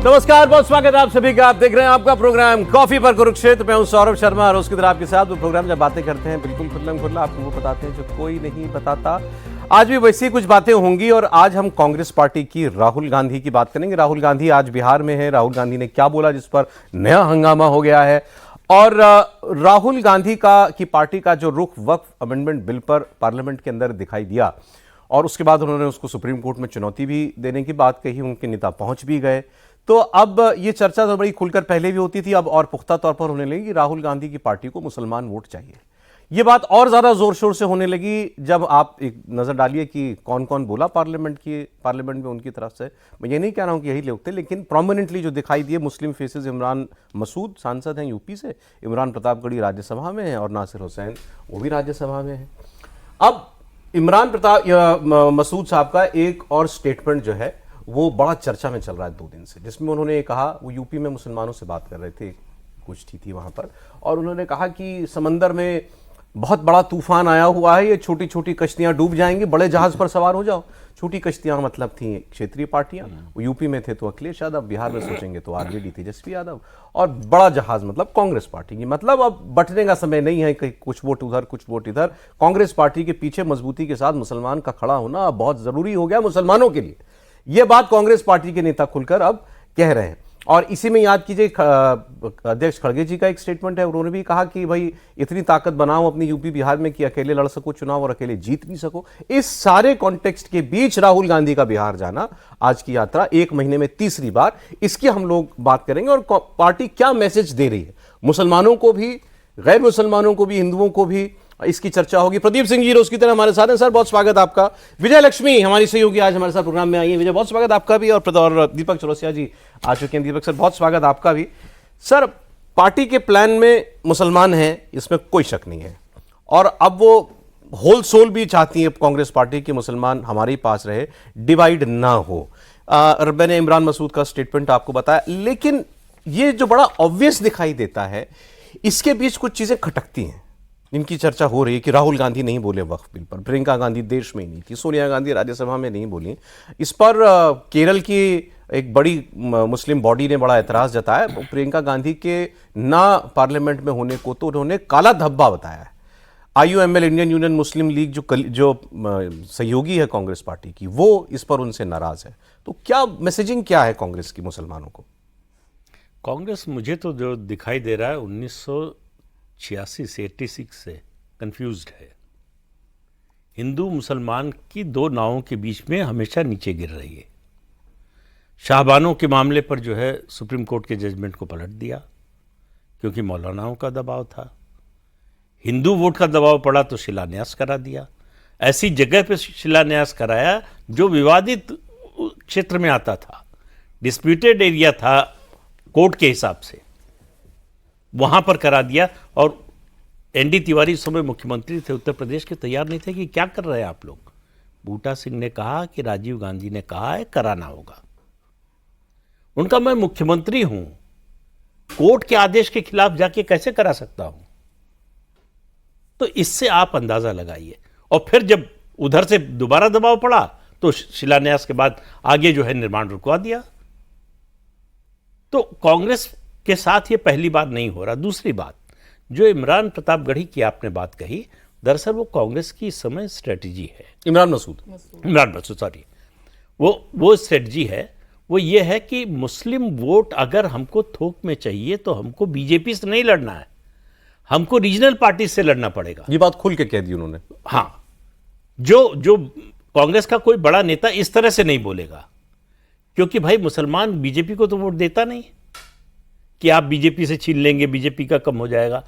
नमस्कार, बहुत स्वागत है आप सभी का। आप देख रहे हैं आपका प्रोग्राम कॉफी पर कुरुक्षेत्र। मैं हूं सौरभ शर्मा और उसकी तरह आपके साथ वो प्रोग्राम जब बातें करते हैं बिल्कुल खुल्लम खुल्ला आपको वो बताते हैं जो कोई नहीं बताता। आज भी वैसी कुछ बातें होंगी और आज हम कांग्रेस पार्टी की राहुल गांधी की बात करेंगे। राहुल गांधी आज बिहार में है। राहुल गांधी ने क्या बोला जिस पर नया हंगामा हो गया है, और राहुल गांधी की पार्टी का जो रुख वक्फ अमेंडमेंट बिल पर पार्लियामेंट के अंदर दिखाई दिया, और उसके बाद उन्होंने उसको सुप्रीम कोर्ट में चुनौती भी देने की बात कही। उनके नेता पहुंच भी गए। तो अब ये चर्चा तो बड़ी खुलकर पहले भी होती थी, अब और पुख्ता तौर पर होने लगी कि राहुल गांधी की पार्टी को मुसलमान वोट चाहिए। ये बात और ज्यादा जोर शोर से होने लगी जब आप एक नजर डालिए कि कौन कौन बोला पार्लियामेंट में उनकी तरफ से। मैं ये नहीं कह रहा हूं कि यही लोग थे, लेकिन प्रोमिनेंटली जो दिखाई दिए मुस्लिम फेसेस, इमरान मसूद सांसद हैं यूपी से, इमरान प्रतापगढ़ी राज्यसभा में है और नासिर हुसैन वो भी राज्यसभा में है। अब इमरान मसूद साहब का एक और स्टेटमेंट जो है वो बड़ा चर्चा में चल रहा है 2 दिन से, जिसमें उन्होंने कहा, वो यूपी में मुसलमानों से बात कर रहे थे, कुछ थी वहां पर, और उन्होंने कहा कि समंदर में बहुत बड़ा तूफान आया हुआ है, ये छोटी छोटी कश्तियां डूब जाएंगी, बड़े जहाज पर सवार हो जाओ। छोटी कश्तियां मतलब थी क्षेत्रीय पार्टियां, वो यूपी में थे तो अखिलेश यादव, बिहार में सोचेंगे तो आरजेडी तेजस्वी यादव, और बड़ा जहाज मतलब कांग्रेस पार्टी की। मतलब अब बंटने का समय नहीं है कि कुछ वोट उधर कुछ वोट इधर। कांग्रेस पार्टी के पीछे मजबूती के साथ मुसलमान का खड़ा होना बहुत जरूरी हो गया मुसलमानों के लिए। यह बात कांग्रेस पार्टी के नेता खुलकर अब कह रहे हैं, और इसी में याद कीजिए अध्यक्ष खड़गे जी का एक स्टेटमेंट है। उन्होंने भी कहा कि भाई इतनी ताकत बनाओ अपनी यूपी बिहार में कि अकेले लड़ सको चुनाव और अकेले जीत भी सको। इस सारे कॉन्टेक्स्ट के बीच राहुल गांधी का बिहार जाना, आज की यात्रा 1 महीने में तीसरी बार, इसकी हम लोग बात करेंगे। और पार्टी क्या मैसेज दे रही है मुसलमानों को भी, गैर मुसलमानों को भी, हिंदुओं को भी, इसकी चर्चा होगी। प्रदीप सिंह जी रोज की तरह हमारे साथ हैं। सर बहुत स्वागत आपका। विजय लक्ष्मी हमारी सहयोगी आज हमारे साथ प्रोग्राम में आई है। विजय बहुत स्वागत आपका भी। और दीपक चौरसिया जी आ चुके हैं। दीपक सर बहुत स्वागत आपका भी। सर पार्टी के प्लान में मुसलमान हैं, इसमें कोई शक नहीं है, और अब वो होल सोल भी चाहती है कांग्रेस पार्टी की मुसलमान हमारे ही पास रहे, डिवाइड ना हो। मैंने इमरान मसूद का स्टेटमेंट आपको बताया, लेकिन ये जो बड़ा ऑब्वियस दिखाई देता है, इसके बीच कुछ चीजें खटकती हैं। इनकी चर्चा हो रही है कि राहुल गांधी नहीं बोले वक्फ बिल पर, प्रियंका गांधी देश में ही नहीं थी, सोनिया गांधी राज्यसभा में नहीं बोली। इस पर केरल की एक बड़ी मुस्लिम बॉडी ने बड़ा एतराज जताया। प्रियंका गांधी के ना पार्लियामेंट में होने को तो उन्होंने काला धब्बा बताया है। IUML इंडियन यूनियन मुस्लिम लीग जो सहयोगी है कांग्रेस पार्टी की, वो इस पर उनसे नाराज है। तो क्या मैसेजिंग क्या है कांग्रेस की मुसलमानों को? कांग्रेस मुझे तो जो दिखाई दे रहा है 1986 से 86 से कंफ्यूज्ड है। हिंदू मुसलमान की 2 नावों के बीच में हमेशा नीचे गिर रही है। शाहबानों के मामले पर जो है सुप्रीम कोर्ट के जजमेंट को पलट दिया क्योंकि मौलानाओं का दबाव था। हिंदू वोट का दबाव पड़ा तो शिलान्यास करा दिया। ऐसी जगह पे शिलान्यास कराया जो विवादित क्षेत्र में आता था, डिस्प्यूटेड एरिया था कोर्ट के हिसाब से, वहां पर करा दिया। और ND तिवारी उस समय मुख्यमंत्री थे उत्तर प्रदेश के, तैयार नहीं थे कि क्या कर रहे हैं आप लोग। बूटा सिंह ने कहा कि राजीव गांधी ने कहा है कराना होगा। उनका मैं मुख्यमंत्री हूं, कोर्ट के आदेश के खिलाफ जाके कैसे करा सकता हूं? तो इससे आप अंदाजा लगाइए। और फिर जब उधर से दोबारा दबाव पड़ा तो शिलान्यास के बाद आगे जो है निर्माण रुकवा दिया। तो कांग्रेस के साथ ये पहली बार नहीं हो रहा। दूसरी बात, जो इमरान प्रतापगढ़ी की आपने बात कही, दरअसल वो कांग्रेस की इस समय स्ट्रेटजी है। इमरान मसूद सॉरी, वो स्ट्रेटजी है। वो ये है कि मुस्लिम वोट अगर हमको थोक में चाहिए तो हमको बीजेपी से नहीं लड़ना है, हमको रीजनल पार्टी से लड़ना पड़ेगा। ये बात खुल के कह दी उन्होंने। हाँ, जो कांग्रेस का कोई बड़ा नेता इस तरह से नहीं बोलेगा, क्योंकि भाई मुसलमान बीजेपी को तो वोट देता नहीं कि आप बीजेपी से छीन लेंगे, बीजेपी का कम हो जाएगा।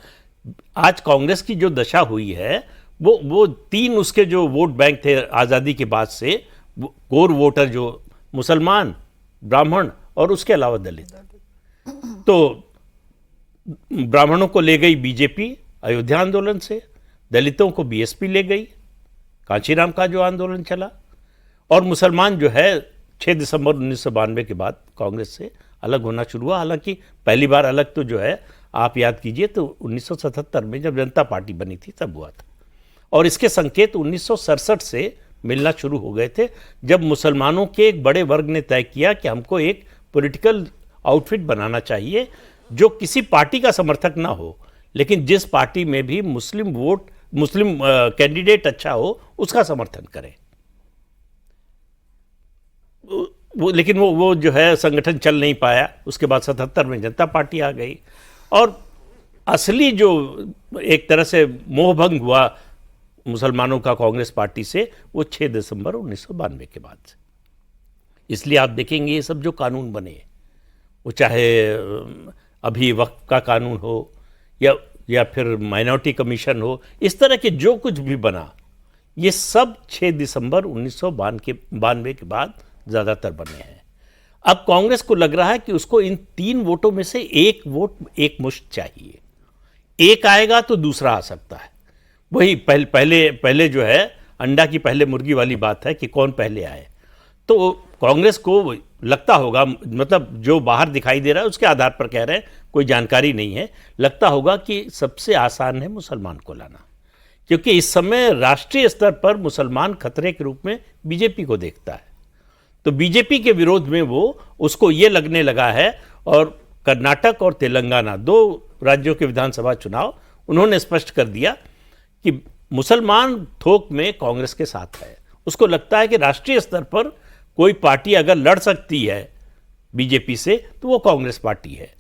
आज कांग्रेस की जो दशा हुई है, वो 3 उसके जो वोट बैंक थे आज़ादी के बाद से, कोर वोटर जो मुसलमान, ब्राह्मण और उसके अलावा दलित, तो ब्राह्मणों को ले गई बीजेपी अयोध्या आंदोलन से, दलितों को BSP ले गई, कांचीराम का जो आंदोलन चला, और मुसलमान जो है 6 दिसंबर 1992 के बाद कांग्रेस से अलग होना शुरू हुआ। हालांकि पहली बार अलग तो जो है आप याद कीजिए तो 1977 में जब जनता पार्टी बनी थी तब हुआ था, और इसके संकेत 1967 से मिलना शुरू हो गए थे, जब मुसलमानों के एक बड़े वर्ग ने तय किया कि हमको एक पॉलिटिकल आउटफिट बनाना चाहिए जो किसी पार्टी का समर्थक ना हो, लेकिन जिस पार्टी में भी मुस्लिम कैंडिडेट अच्छा हो उसका समर्थन करें। लेकिन वो जो है संगठन चल नहीं पाया। उसके बाद 77 में जनता पार्टी आ गई और असली जो एक तरह से मोहभंग हुआ मुसलमानों का कांग्रेस पार्टी से, वो 6 दिसंबर 1992 के बाद से। इसलिए आप देखेंगे ये सब जो कानून बने, वो चाहे अभी वक्फ का कानून हो या फिर माइनॉरिटी कमीशन हो, इस तरह के जो कुछ भी बना, ये सब 6 दिसंबर 1992 के बाद ज़्यादातर बने हैं। अब कांग्रेस को लग रहा है कि उसको इन 3 वोटों में से एक वोट एक मुश्त चाहिए। एक आएगा तो दूसरा आ सकता है। वही पहले जो है अंडा की पहले मुर्गी वाली बात है कि कौन पहले आए। तो कांग्रेस को लगता होगा, मतलब जो बाहर दिखाई दे रहा है उसके आधार पर कह रहे हैं, कोई जानकारी नहीं है, लगता होगा कि सबसे आसान है मुसलमान को लाना, क्योंकि इस समय राष्ट्रीय स्तर पर मुसलमान खतरे के रूप में बीजेपी को देखता है। तो बीजेपी के विरोध में वो उसको ये लगने लगा है। और कर्नाटक और तेलंगाना 2 राज्यों के विधानसभा चुनाव उन्होंने स्पष्ट कर दिया कि मुसलमान थोक में कांग्रेस के साथ है। उसको लगता है कि राष्ट्रीय स्तर पर कोई पार्टी अगर लड़ सकती है बीजेपी से तो वो कांग्रेस पार्टी है।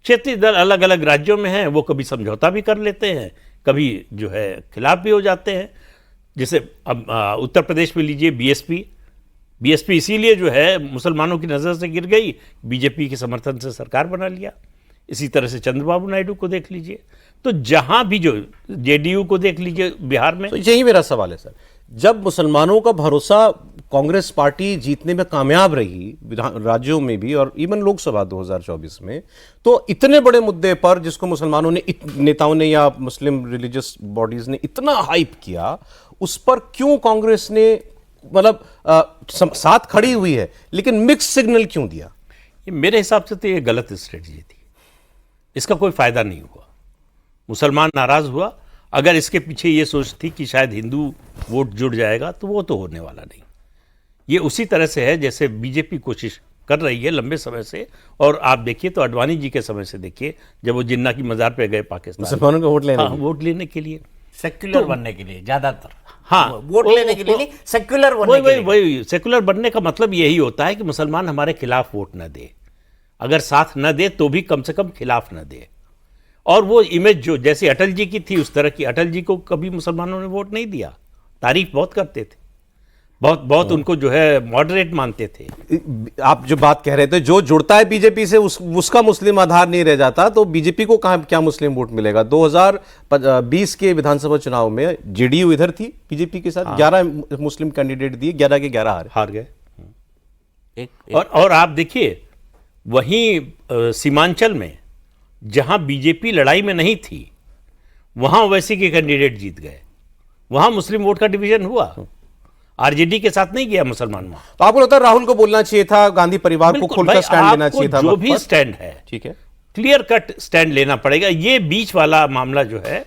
क्षेत्रीय दल अलग अलग राज्यों में हैं, वो कभी समझौता भी कर लेते हैं, कभी जो है खिलाफ भी हो जाते हैं। जैसे अब उत्तर प्रदेश में लीजिए बीएसपी इसीलिए जो है मुसलमानों की नज़र से गिर गई, बीजेपी के समर्थन से सरकार बना लिया। इसी तरह से चंद्रबाबू नायडू को देख लीजिए, तो जहां भी जो जेडीयू को देख लीजिए बिहार में। तो यही मेरा सवाल है सर, जब मुसलमानों का भरोसा कांग्रेस पार्टी जीतने में कामयाब रही राज्यों में भी और इवन लोकसभा 2024 में, तो इतने बड़े मुद्दे पर जिसको मुसलमानों ने, नेताओं ने या मुस्लिम रिलीजियस बॉडीज ने इतना हाइप किया, उस पर क्यों कांग्रेस ने मतलब साथ खड़ी हुई है, लेकिन मिक्स सिग्नल क्यों दिया? मेरे हिसाब से तो ये गलत स्ट्रेटजी थी। इसका कोई फायदा नहीं हुआ, मुसलमान नाराज हुआ। अगर इसके पीछे ये सोच थी कि शायद हिंदू वोट जुड़ जाएगा, तो वो तो होने वाला नहीं। ये उसी तरह से है जैसे बीजेपी कोशिश कर रही है लंबे समय से। और आप देखिए तो अडवाणी जी के समय से देखिए, जब वो जिन्ना की मज़ार पे गए पाकिस्तान, मुसलमानों का वोट लेने के लिए, सेक्युलर बनने के लिए ज्यादातर, हाँ, वोट लेने के लिए नहीं, सेक्युलर बनने के लिए। वही सेकुलर बनने का मतलब यही होता है कि मुसलमान हमारे खिलाफ वोट न दे, अगर साथ न दे तो भी कम से कम खिलाफ न दे। और वो इमेज जो जैसे अटल जी की थी, उस तरह की, अटल जी को कभी मुसलमानों ने वोट नहीं दिया, तारीफ बहुत करते थे, बहुत उनको जो है मॉडरेट मानते थे। आप जो बात कह रहे थे, जो जुड़ता है बीजेपी से उसका मुस्लिम आधार नहीं रह जाता, तो बीजेपी को कहां क्या मुस्लिम वोट मिलेगा? 2020 के विधानसभा चुनाव में जेडीयू इधर थी बीजेपी के साथ, 11 मुस्लिम कैंडिडेट दिए, 11 के 11 हार गए। और आप देखिए वहीं सीमांचल में जहां बीजेपी लड़ाई में नहीं थी, वहां ओवैसी के कैंडिडेट जीत गए, वहां मुस्लिम वोट का डिवीजन हुआ। आरजेडी के साथ नहीं गया मुसलमान वहां। तो आपको लगता है राहुल को बोलना चाहिए था, गांधी परिवार को खुलकर स्टैंड लेना चाहिए था? जो भी स्टैंड है, ठीक है, क्लियर कट स्टैंड लेना पड़ेगा। ये बीच वाला मामला जो है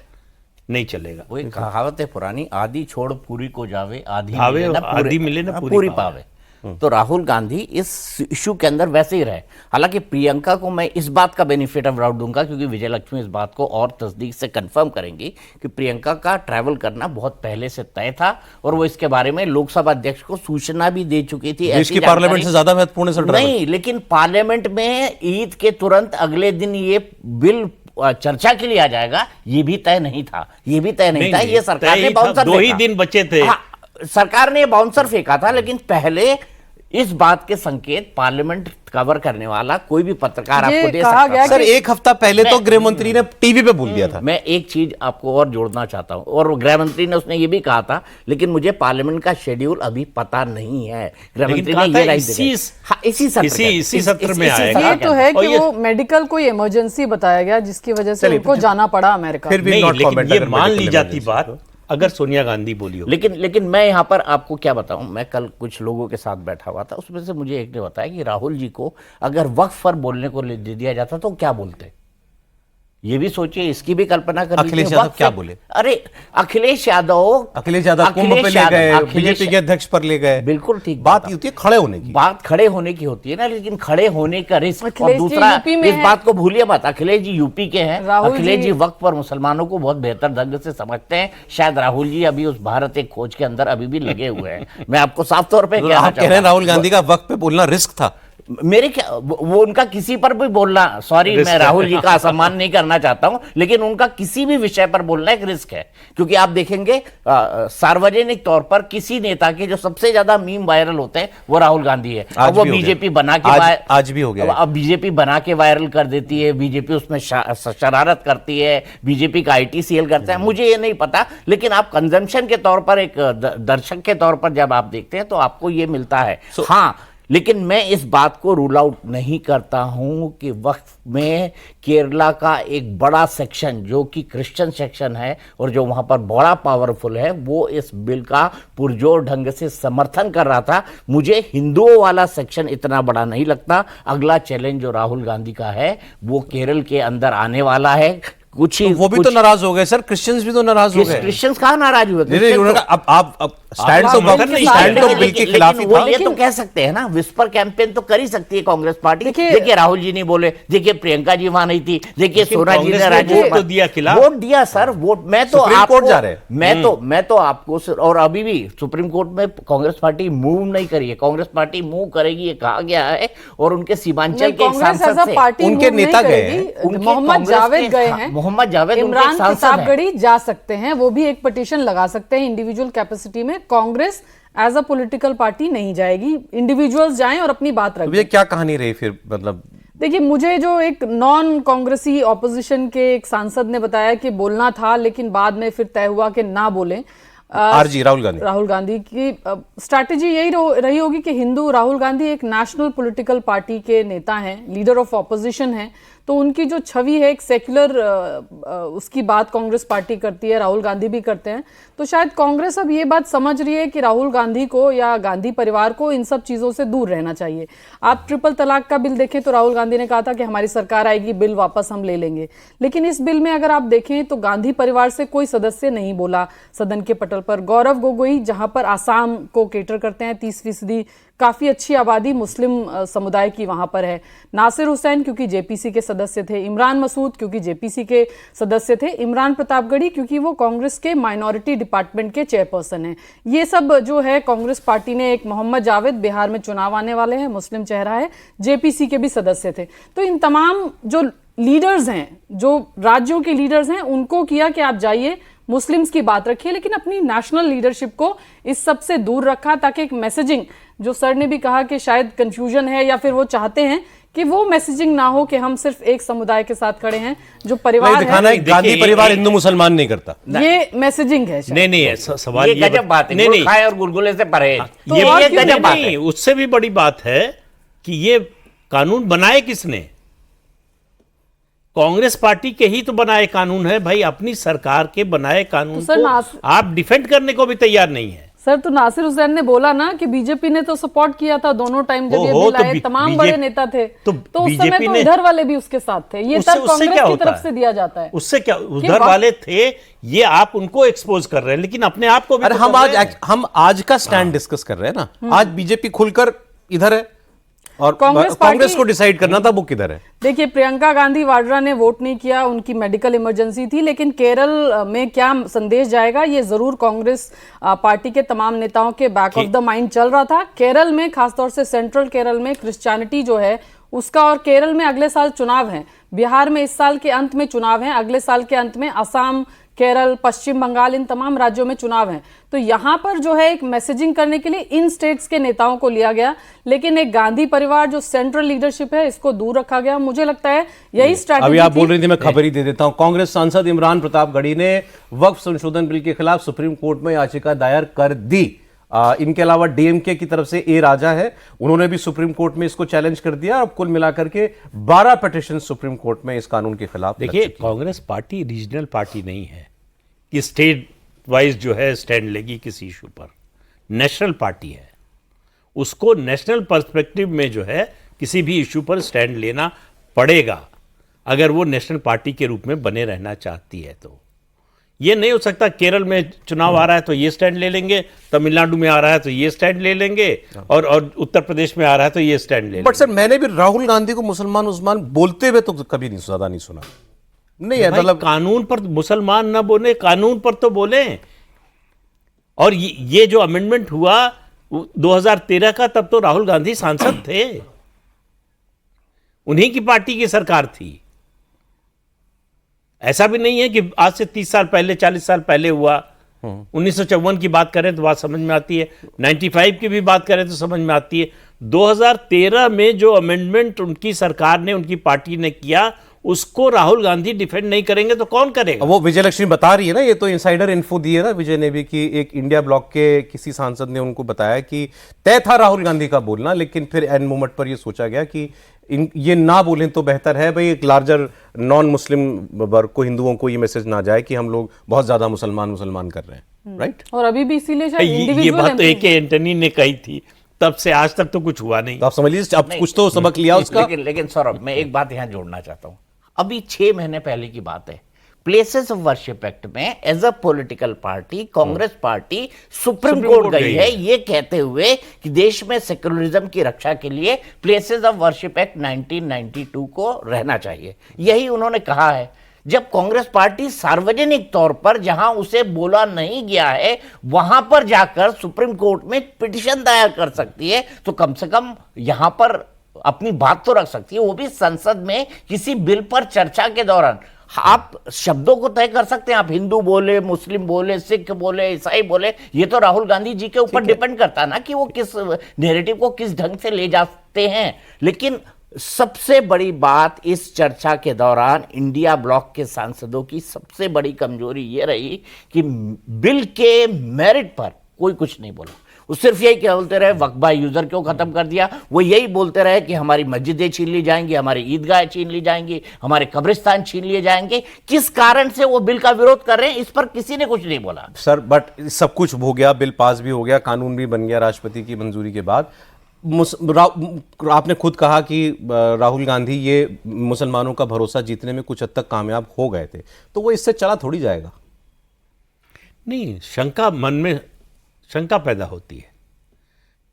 नहीं चलेगा। वही कहावत है पुरानी, आधी छोड़ पूरी को जावे, आधी मिले ना पूरी पावे। तो राहुल गांधी इस इशू के अंदर वैसे ही रहे। हालांकि प्रियंका को मैं इस बात का बेनिफिट ऑफ डाउट दूंगा, क्योंकि विजय लक्ष्मी इस बात को और तस्दीक से कंफर्म करेंगी कि प्रियंका का ट्रैवल करना बहुत पहले से तय था और वो इसके बारे में लोकसभा अध्यक्ष को सूचना भी दे चुकी थी। इसकी पार्लियामेंट से ज्यादा महत्वपूर्ण है नहीं, लेकिन पार्लियामेंट में ईद के तुरंत अगले दिन ये बिल चर्चा के लिए आ जाएगा, ये भी तय नहीं था। ये सरकार ने बाउंसर, 2 ही दिन बचे थे। सरकार ने बाउंसर फेंका था, लेकिन पहले इस बात के संकेत पार्लियामेंट कवर करने वाला कोई भी पत्रकार आपको दे सकता है। सर, एक हफ्ता पहले तो गृह मंत्री ने टीवी पे बोल दिया था। मैं एक चीज आपको और जोड़ना चाहता हूं, और गृह मंत्री ने उसने ये भी कहा था, लेकिन मुझे पार्लियामेंट का शेड्यूल अभी पता नहीं है। गृह मंत्री ने ये इसी सत्र में आएगा। ये तो है कि वो मेडिकल कोई इमरजेंसी बताया गया, जिसकी वजह से उनको जाना पड़ा अमेरिका। फिर भी ये मान ली जाती बात अगर सोनिया गांधी बोली हो। लेकिन मैं यहाँ पर आपको क्या बताऊं, मैं कल कुछ लोगों के साथ बैठा हुआ था, उसमें से मुझे एक ने बताया कि राहुल जी को अगर वक्फ पर बोलने को दे दिया जाता तो क्या बोलते। ये भी सोचिए, इसकी भी कल्पना कर लीजिए। अखिलेश यादव वक्त क्या से- बोले? अरे अखिलेश यादव कुंभ पे ले गए, बीजेपी के अध्यक्ष पर ले गए। बिल्कुल ठीक बात ये होती है खड़े होने की। बात खड़े होने की होती है ना, लेकिन खड़े होने का रिस्क। और अखिलेश जी दूसरा, यूपी में इस हैं। बात को भूलिए मत, अखिलेश जी यूपी के हैं। राहुल अखिलेश जी जी वक्त पर मुसलमानों को बहुत बेहतर ढंग से समझते हैं। शायद राहुल जी अभी उस भारत एक खोज के अंदर अभी भी लगे हुए हैं। मैं आपको साफ तौर पे कहना आप कह रहे हैं चाहूंगा, राहुल गांधी का वक्त पे बोलना रिस्क था। मेरे क्या वो उनका किसी पर भी बोलना, सॉरी मैं राहुल जी का असम्मान नहीं करना चाहता हूं, लेकिन उनका किसी भी विषय पर बोलना एक रिस्क है। क्योंकि आप देखेंगे सार्वजनिक तौर पर किसी नेता के जो सबसे ज्यादा मीम वायरल होते हैं वो राहुल गांधी है। आज अब वो भी हो गया। बीजेपी बना के आज भी हो गया है। अब बीजेपी बना के वायरल कर देती है, बीजेपी उसमें शरारत करती है, बीजेपी का आईटीसीएल करता है, मुझे ये नहीं पता। लेकिन आप कंजम्पशन के तौर पर, एक दर्शक के तौर पर जब आप देखते हैं तो आपको ये मिलता है। हाँ, लेकिन मैं इस बात को रूल आउट नहीं करता हूं कि वक्त में केरला का एक बड़ा सेक्शन जो कि क्रिश्चियन सेक्शन है और जो वहां पर बड़ा पावरफुल है, वो इस बिल का पुरजोर ढंग से समर्थन कर रहा था। मुझे हिंदुओं वाला सेक्शन इतना बड़ा नहीं लगता। अगला चैलेंज जो राहुल गांधी का है वो केरल के अंदर आने वाला है। कुछ ही वो भी तो नाराज हो गए सर, क्रिश्चियंस भी तो नाराज हो गए। क्रिश्चियंस कहाँ नाराज हुए? नहीं, उन्होंने कहा अब स्टैंड तो बिल के खिलाफ ही वो था। ये तो कह सकते हैं ना, विस्पर कैंपेन तो कर ही सकती है कांग्रेस पार्टी। देखिए राहुल जी नहीं बोले, देखिए प्रियंका जी वहां नहीं थी, देखिए सोना जी ने वोट तो दिया खिलाफ। वोट दिया सर, वोट। मैं तो सुप्रीम कोर्ट जा रहे हैं। मैं तो आपको और अभी भी सुप्रीम कोर्ट में कांग्रेस पार्टी मूव नहीं करी है। कांग्रेस पार्टी मूव करेगी ये कहा गया है, और उनके सीमांचल के एक सांसद से उनके नेता गए, मोहम्मद जावेद गए हैं। मोहम्मद जावेद इमरान प्रतापगढ़ी जा सकते हैं, वो भी एक पिटीशन लगा सकते हैं इंडिविजुअल कैपेसिटी में। Congress as a political party नहीं जाएगी, इंडिविजुअल्स जाएं और अपनी बात रखें। ये क्या कहानी रही फिर? मतलब देखिए, मुझे जो एक नॉन कांग्रेसी ऑपोजिशन के एक सांसद ने बताया कि बोलना था, लेकिन बाद में फिर तय हुआ कि ना बोलें। आरजी राहुल गांधी की स्ट्रैटेजी यही रही होगी कि हिंदू राहुल गांधी एक नेशनल पॉलिटिकल पार्टी के नेता हैं, लीडर ऑफ ऑपोजिशन हैं, तो उनकी जो छवि है एक सेक्युलर, उसकी बात कांग्रेस पार्टी करती है, राहुल गांधी भी करते हैं। तो शायद कांग्रेस अब ये बात समझ रही है कि राहुल गांधी को या गांधी परिवार को इन सब चीज़ों से दूर रहना चाहिए। आप ट्रिपल तलाक का बिल देखें तो राहुल गांधी ने कहा था कि हमारी सरकार आएगी, बिल वापस हम ले लेंगे। लेकिन इस बिल में अगर आप देखें तो गांधी परिवार से कोई सदस्य नहीं बोला सदन के पटल पर। गौरव गोगोई, जहां पर आसाम को केटर करते हैं, 30% काफी अच्छी आबादी मुस्लिम समुदाय की वहां पर है। नासिर हुसैन क्योंकि जेपीसी के सदस्य थे, इमरान मसूद क्योंकि जेपीसी के सदस्य थे, इमरान प्रतापगढ़ी क्योंकि वो कांग्रेस के माइनॉरिटी डिपार्टमेंट के चेयरपर्सन हैं। ये सब जो है कांग्रेस पार्टी ने, एक मोहम्मद जावेद बिहार में चुनाव आने वाले हैं, मुस्लिम चेहरा है, जेपीसी के भी सदस्य थे। तो इन तमाम जो लीडर्स हैं, जो राज्यों के लीडर्स हैं, उनको किया कि आप जाइए मुस्लिम्स की बात रखिए, लेकिन अपनी नेशनल लीडरशिप को इस सब से दूर रखा, ताकि एक मैसेजिंग, जो सर ने भी कहा कि शायद कंफ्यूजन है या फिर वो चाहते हैं कि वो मैसेजिंग ना हो कि हम सिर्फ एक समुदाय के साथ खड़े हैं, जो परिवार दिखाना है गांधी परिवार हिंदू मुसलमान नहीं करता। ये मैसेजिंग है। नहीं सवाल ये गजब बात है। नहीं खाए और गुलगुले से परहेज, ये गजब बात है। उससे भी बड़ी बात है कि ये कानून बनाए किसने? कांग्रेस पार्टी के ही तो बनाए कानून है भाई। अपनी सरकार के बनाए कानून तो को आप डिफेंड करने को भी तैयार नहीं है सर। तो नासिर हुसैन ने बोला ना कि बीजेपी ने तो सपोर्ट किया था दोनों टाइम जब ये बिल आए, तमाम बड़े नेता थे, तो उस समय तो इधर वाले भी उसके साथ थे। ये तब कांग्रेस की तरफ से दिया जाता है। उससे क्या, उधर वाले थे, ये आप उनको एक्सपोज कर रहे हैं, लेकिन अपने आप को भी। अरे हम आज का स्टैंड डिस्कस कर रहे हैं ना। आज बीजेपी खुलकर इधर है और कांग्रेस को डिसाइड करना था वो किधर है। देखिए, प्रियंका गांधी वाड्रा ने वोट नहीं किया, उनकी मेडिकल इमरजेंसी थी, लेकिन केरल में क्या संदेश जाएगा ये जरूर कांग्रेस पार्टी के तमाम नेताओं के बैक ऑफ द माइंड चल रहा था। केरल में, खासतौर से सेंट्रल केरल में क्रिश्चियनिटी जो है उसका, और केरल में अगले साल चुनाव है, बिहार में इस साल के अंत में चुनाव है, अगले साल के अंत में असम, केरल, पश्चिम बंगाल, इन तमाम राज्यों में चुनाव हैं। तो यहां पर जो है एक मैसेजिंग करने के लिए इन स्टेट्स के नेताओं को लिया गया, लेकिन एक गांधी परिवार जो सेंट्रल लीडरशिप है इसको दूर रखा गया। मुझे लगता है यही स्ट्रैटेजी। अभी आप बोल रही थी, मैं खबर ही दे देता हूं। कांग्रेस सांसद इमरान प्रतापगढ़ी ने वक्फ संशोधन बिल के खिलाफ सुप्रीम कोर्ट में याचिका दायर कर दी। इनके अलावा डीएमके की तरफ से ए राजा है, उन्होंने भी सुप्रीम कोर्ट में इसको चैलेंज कर दिया। और कुल मिलाकर के 12 पिटीशन सुप्रीम कोर्ट में इस कानून के खिलाफ। देखिए, कांग्रेस पार्टी रीजनल पार्टी नहीं है कि स्टेट वाइज जो है स्टैंड लेगी किसी इशू पर। नेशनल पार्टी है, उसको नेशनल पर्सपेक्टिव में जो है किसी भी इशू पर स्टैंड लेना पड़ेगा। अगर वो नेशनल पार्टी के रूप में बने रहना चाहती है तो। ये नहीं हो सकता केरल में चुनाव आ रहा है तो ये स्टैंड ले लेंगे, तमिलनाडु में आ रहा है तो ये स्टैंड ले लेंगे, और उत्तर प्रदेश में आ रहा है तो ये स्टैंड ले लेंगे। बट सर, मैंने भी राहुल गांधी को मुसलमान उस्मान बोलते हुए तो कभी नहीं, ज्यादा नहीं सुना। नहीं है, भाई, मतलब कानून पर मुसलमान ना बोले, कानून पर तो बोले। और ये जो अमेंडमेंट हुआ 2013 का, तब तो राहुल गांधी सांसद थे, उन्हीं की पार्टी की सरकार थी। ऐसा भी नहीं है कि आज से 30 साल पहले, 40 साल पहले हुआ। 1954 की बात करें तो बात समझ में आती है, 95 की भी बात करें तो समझ में आती है। 2013 में जो अमेंडमेंट उनकी सरकार ने, उनकी पार्टी ने किया, उसको राहुल गांधी डिफेंड नहीं करेंगे तो कौन करेगा? वो विजय लक्ष्मी बता रही है ना, ये तो इनसाइडर इन्फो दी है ना विजय ने भी, कि एक इंडिया ब्लॉक के किसी सांसद ने उनको बताया कि तय था राहुल गांधी का बोलना, लेकिन फिर एंड मोमेंट पर ये सोचा गया कि ये ना बोलें तो बेहतर है भाई, एक लार्जर नॉन मुस्लिम वर्ग को, हिंदुओं को ये मैसेज ना जाए कि हम लोग बहुत ज्यादा मुसलमान कर रहे हैं, राइट? और अभी भी इसीलिए शायद ये इंडिविजुअल बात तो ए.के. एंटनी ने कही थी, तब से आज तक तो कुछ हुआ नहीं। तो आप समझ लीजिए, अब कुछ तो सबक लिया उसका। लेकिन सौरभ, मैं एक बात यहां जोड़ना चाहता हूं। अभी 6 महीने पहले की बात है, प्लेसेस ऑफ वर्शिप एक्ट में as a political party Congress party supreme court गई है ये कहते हुए कि देश में सेक्युलरिज्म की रक्षा के लिए प्लेसेस ऑफ वर्शिप एक्ट 1992 को रहना चाहिए, यही उन्होंने कहा है। जब कांग्रेस पार्टी सार्वजनिक तौर पर, जहां उसे बोला नहीं गया है, वहां पर जाकर सुप्रीम कोर्ट में पिटीशन दायर कर सकती है, तो कम से कम यहां पर अपनी बात तो रख सकती है, वो भी संसद में किसी बिल पर चर्चा के दौरान। आप शब्दों को तय कर सकते हैं, आप हिंदू बोले, मुस्लिम बोले, सिख बोले, ईसाई बोले, ये तो राहुल गांधी जी के ऊपर डिपेंड करता है ना कि वो किस नैरेटिव को किस ढंग से ले जाते हैं। लेकिन सबसे बड़ी बात इस चर्चा के दौरान इंडिया ब्लॉक के सांसदों की सबसे बड़ी कमजोरी ये रही कि बिल के मेरिट पर कोई कुछ नहीं बोला। वो सिर्फ यही क्या बोलते रहे, वक्फ बाय यूजर क्यों खत्म कर दिया, वो यही बोलते रहे कि हमारी मस्जिदें छीन ली जाएंगी, हमारी ईदगाहें छीन ली जाएंगी, हमारे कब्रिस्तान छीन लिए जाएंगे। किस कारण से वो बिल का विरोध कर रहे हैं, इस पर किसी ने कुछ नहीं बोला। सर, बट सब कुछ हो गया, बिल पास भी हो गया, कानून भी बन गया राष्ट्रपति की मंजूरी के बाद। आपने खुद कहा कि राहुल गांधी ये मुसलमानों का भरोसा जीतने में कुछ हद तक कामयाब हो गए थे, तो वो इससे चला थोड़ी जाएगा। नहीं, शंका मन में शंका पैदा होती है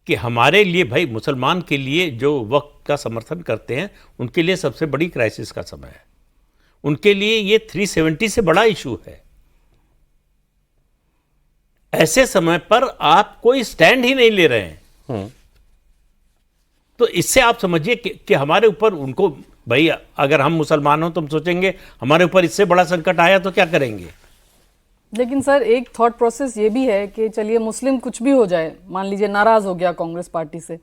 कि हमारे लिए, भाई मुसलमान के लिए जो वक्त का समर्थन करते हैं, उनके लिए सबसे बड़ी क्राइसिस का समय है। उनके लिए ये 370 से बड़ा इशू है। ऐसे समय पर आप कोई स्टैंड ही नहीं ले रहे हैं, तो इससे आप समझिए कि हमारे ऊपर, उनको भाई अगर हम मुसलमान हो तो हम सोचेंगे हमारे ऊपर इससे बड़ा संकट आया तो क्या करेंगे। लेकिन सर, एक थॉट प्रोसेस ये भी है कि चलिए मुस्लिम कुछ भी हो जाए, मान लीजिए नाराज हो गया कांग्रेस पार्टी से,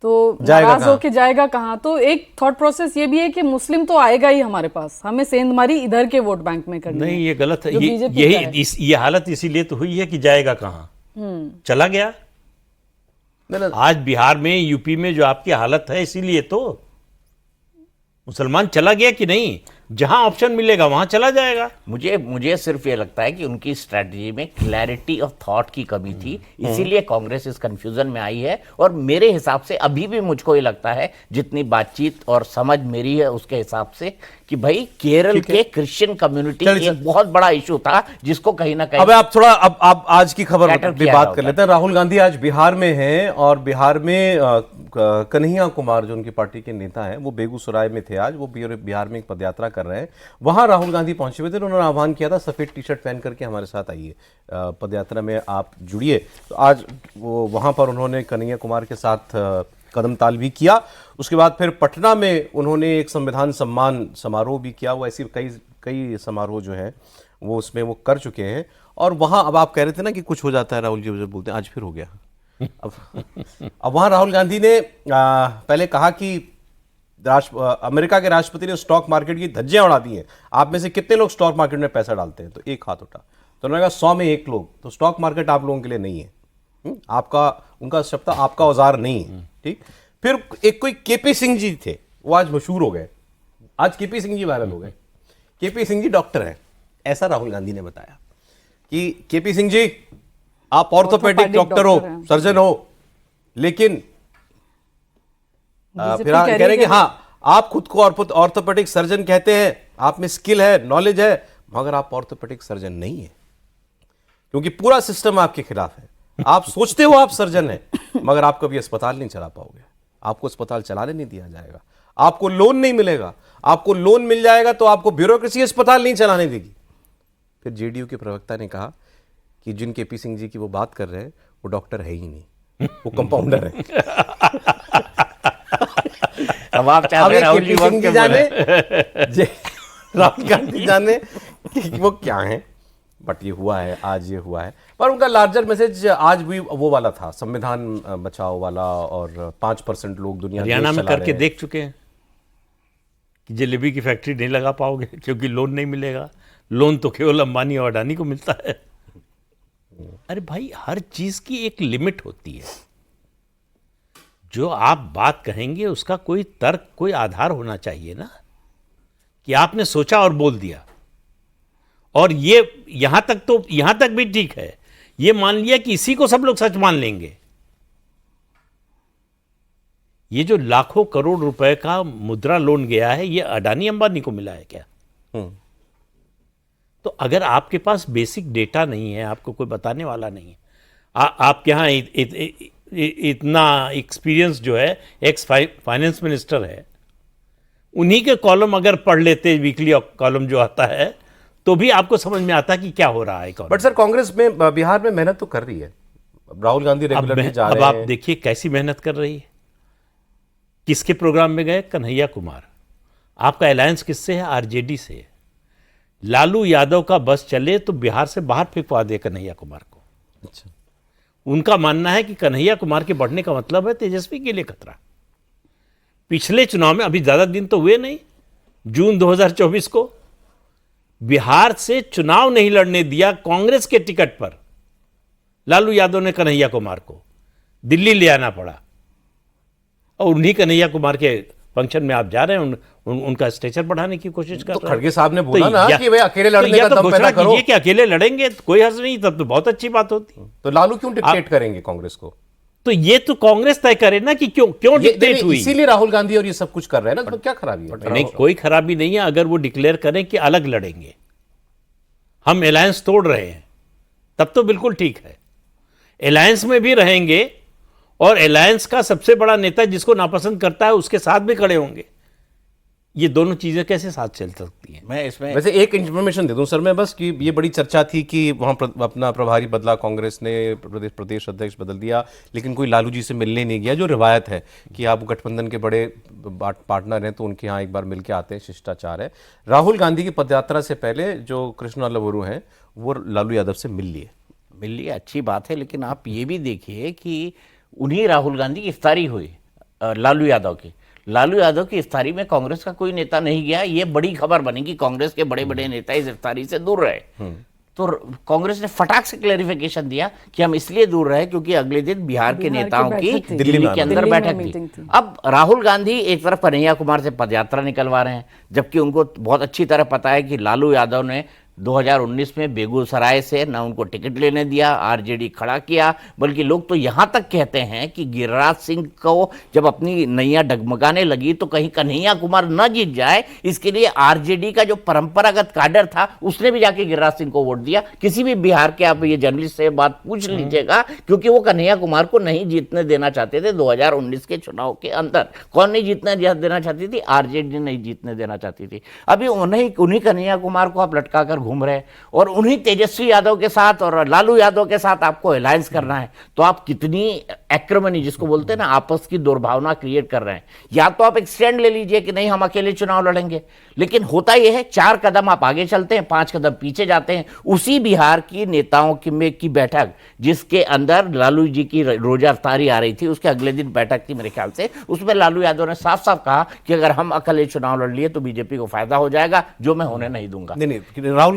तो नाराज होके जाएगा कहाँ? तो एक थॉट प्रोसेस ये भी है कि मुस्लिम तो आएगा ही हमारे पास, हमें सेंधमारी इधर के वोट बैंक में करनी नहीं, ये गलत है। यही ये हालत इसीलिए तो हुई है कि जाएगा कहाँ, चला गया। आज बिहार में, यूपी में जो आपकी हालत है, इसीलिए तो मुसलमान चला गया कि नहीं, जहां ऑप्शन मिलेगा वहां चला जाएगा। मुझे सिर्फ ये लगता है कि उनकी स्ट्रेटजी में क्लैरिटी ऑफ थॉट की कमी थी, इसीलिए कांग्रेस इस कंफ्यूजन में आई है। और मेरे हिसाब से अभी भी मुझको ये लगता है, जितनी बातचीत और समझ मेरी है उसके हिसाब से, कि भाई केरल के क्रिश्चियन कम्युनिटी एक बहुत बड़ा इशू था, जिसको कहीं ना कहीं। अब आप थोड़ा, अब आप आज की खबर भी बात कर लेते हैं। राहुल गांधी आज बिहार में हैं, और बिहार में कन्हैया कुमार जो उनकी पार्टी के नेता हैं, वो बेगूसराय में थे आज, वो बिहार में एक पदयात्रा कर रहे हैं। वहां राहुल गांधी पहुंचे हुए थे, उन्होंने आह्वान किया था सफेद टी शर्ट पहन करके हमारे साथ आइए, पदयात्रा में आप जुड़िए। तो आज वो वहां पर उन्होंने कन्हैया कुमार के साथ कदम ताल भी किया। उसके बाद फिर पटना में उन्होंने एक संविधान सम्मान समारोह भी किया। वो ऐसी कई समारोह जो है वो उसमें वो कर चुके हैं। और वहां, अब आप कह रहे थे ना कि कुछ हो जाता है, राहुल जी जब बोलते हैं, आज फिर हो गया। अब वहां राहुल गांधी ने पहले कहा कि अमेरिका के राष्ट्रपति ने स्टॉक मार्केट की धज्जियां उड़ा दी हैं, आप में से कितने लोग स्टॉक मार्केट में पैसा डालते हैं? तो एक हाथ उठा। तो उन्होंने कहा 100 में 1 लोग। तो स्टॉक मार्केट आप लोगों के लिए नहीं है, आपका, उनका शब्द आपका औजार नहीं है, ठीक। फिर एक कोई केपी सिंह जी थे, वो आज मशहूर हो गए, आज केपी सिंह जी वायरल हो गए। केपी सिंह जी डॉक्टर हैं, ऐसा राहुल गांधी ने बताया कि केपी सिंह जी आप ऑर्थोपेडिक डॉक्टर हो, सर्जन हो, लेकिन फिर कह रहे हैं कि हाँ, आप खुद को ऑर्थोपेडिक सर्जन कहते हैं, आप में स्किल है, नॉलेज है, मगर आप ऑर्थोपेडिक सर्जन नहीं है, क्योंकि पूरा सिस्टम आपके खिलाफ है। आप सोचते हो आप सर्जन हैं, मगर आप कभी अस्पताल नहीं चला पाओगे, आपको अस्पताल चलाने नहीं दिया जाएगा, आपको लोन नहीं मिलेगा, आपको लोन मिल जाएगा तो आपको ब्यूरोक्रेसी अस्पताल नहीं चलाने देगी। फिर जेडीयू के प्रवक्ता ने कहा कि जिन केपी सिंह जी की वो बात कर रहे हैं वो डॉक्टर है ही नहीं, वो कंपाउंडर है। अब आप चाहते हैं राहुल जी सिंह जी जाने, राहुल गांधी जाने कि वो क्या है, बट ये हुआ है, आज ये हुआ है। पर उनका लार्जर मैसेज आज भी वो वाला था, संविधान बचाओ वाला, और 5% लोग दुनिया हरियाणा में करके देख चुके हैं कि जलेबी की फैक्ट्री नहीं लगा पाओगे क्योंकि लोन नहीं मिलेगा। लोन तो केवल अंबानी और अडानी को मिलता है। अरे भाई, हर चीज की एक लिमिट होती है। जो आप बात कहेंगे उसका कोई तर्क, कोई आधार होना चाहिए ना, कि आपने सोचा और बोल दिया। और ये यहां तक भी ठीक है, ये मान लिया कि इसी को सब लोग सच मान लेंगे। ये जो लाखों करोड़ रुपए का मुद्रा लोन गया है, ये अडानी अंबानी को मिला है क्या? तो अगर आपके पास बेसिक डेटा नहीं है, आपको कोई बताने वाला नहीं है, आपके यहाँ इतना एक्सपीरियंस जो है, एक्स फाइनेंस मिनिस्टर है, उन्हीं के कॉलम अगर पढ़ लेते, वीकली कॉलम जो आता है, तो भी आपको समझ में आता कि क्या हो रहा है। बट सर, कांग्रेस में बिहार में मेहनत तो कर रही है, राहुल गांधी रेगुलरली जा रहे हैं। अब आप देखिए कैसी मेहनत कर रही है। किसके प्रोग्राम में गए? कन्हैया कुमार। आपका अलायंस किससे है? आरजेडी से। लालू यादव का बस चले तो बिहार से बाहर फेंकवा दे कन्हैया कुमार को। अच्छा। उनका मानना है कि कन्हैया कुमार के बढ़ने का मतलब है तेजस्वी के लिए खतरा। पिछले चुनाव में, अभी ज्यादा दिन तो हुए नहीं, जून 2024 को बिहार से चुनाव नहीं लड़ने दिया कांग्रेस के टिकट पर लालू यादव ने कन्हैया कुमार को, दिल्ली ले आना पड़ा। और उन्हीं कन्हैया कुमार के फंक्शन में आप जा रहे हैं, उनका स्टेचर बढ़ाने की कोशिश कर रहे हैं। खड़गे साहब ने बोला ना कि भाई अकेले लड़ने का दम पैदा करो। कि अकेले लड़ेंगे तो कोई हर्ज नहीं, तब तो बहुत अच्छी बात होती। तो लालू क्यों डिक्टेट करेंगे कांग्रेस को? तो ये तो कांग्रेस तय करे ना कि क्यों डिक्टेट हुई। इसीलिए राहुल गांधी और ये सब कुछ कर रहे हैं ना, तो क्या खराबी है? नहीं, कोई खराबी नहीं है अगर वो डिक्लेयर करें कि अलग लड़ेंगे, हम अलायंस तोड़ रहे हैं, तब तो बिल्कुल ठीक है। अलायंस में भी रहेंगे और अलायंस का सबसे बड़ा नेता जिसको नापसंद करता है उसके साथ भी खड़े होंगे। ये दोनों चीजें कैसे साथ चल सकती हैं? मैं इसमें वैसे एक इंफॉर्मेशन दे दूं सर मैं बस, कि ये बड़ी चर्चा थी कि वहां अपना प्रभारी बदला, कांग्रेस ने प्रदेश अध्यक्ष बदल दिया, लेकिन कोई लालू जी से मिलने नहीं गया। जो रिवायत है कि आप गठबंधन के बड़े पार्टनर हैं तो उनके यहाँ एक बार मिल के आते हैं, शिष्टाचार है। राहुल गांधी की पदयात्रा से पहले जो कृष्णा लवरू हैं वो लालू यादव से मिल लिए। अच्छी बात है, लेकिन आप ये भी देखिए कि उन्हीं राहुल गांधी की इफ्तारी हुई लालू यादव की इफ्तारी में कांग्रेस का कोई नेता नहीं गया। ये बड़ी खबर बनी कि कांग्रेस के बड़े बड़े नेता इस इफ्तारी से दूर रहे। तो कांग्रेस ने फटाक से क्लेरिफिकेशन दिया कि हम इसलिए दूर रहे क्योंकि अगले दिन बिहार के नेताओं की दिल्ली के अंदर बैठक थी। अब राहुल गांधी एक तरफ कन्हैया कुमार से पदयात्रा निकलवा रहे हैं, जबकि उनको बहुत अच्छी तरह पता है कि लालू यादव ने 2019 में बेगूसराय से न उनको टिकट लेने दिया, आरजेडी खड़ा किया, बल्कि लोग तो यहां तक कहते हैं कि गिरिराज सिंह को जब अपनी नैया डगमगाने लगी तो कहीं कन्हैया कुमार न जीत जाए, इसके लिए आरजेडी का जो परंपरागत काडर था उसने भी जाके गिरिराज सिंह को वोट दिया। किसी भी बिहार के आप ये जर्नलिस्ट से बात पूछ लीजिएगा, क्योंकि वो कन्हैया कुमार को नहीं जीतने देना चाहते थे 2019 के चुनाव के अंदर। कौन नहीं जीतने देना चाहती थी? आरजेडी नहीं जीतने देना चाहती थी। अभी उन्हीं कन्हैया कुमार को आप लटका कर घूम रहे, और उन्हीं तेजस्वी यादव के साथ और लालू यादव के साथ आपको अलायंस करना है। तो आप कितनी एक्रोमनी, जिसको बोलते हैं ना, आपस की दुर्भावना क्रिएट कर रहे हैं। या तो आप एक स्टैंड ले लीजिए कि नहीं हम अकेले चुनाव लड़ेंगे, लेकिन होता यह है 4 कदम आप आगे चलते हैं, 5 कदम पीछे जाते हैं। उसी बिहार की नेताओं की बैठक जिसके अंदर लालू जी की रोजा अफ्तारी आ रही थी, उसके अगले दिन बैठक थी मेरे ख्याल से, उसमें लालू यादव ने साफ साफ कहा कि अगर हम अकेले चुनाव लड़ लिए तो बीजेपी को फायदा हो जाएगा, जो मैं होने नहीं दूंगा। नहीं,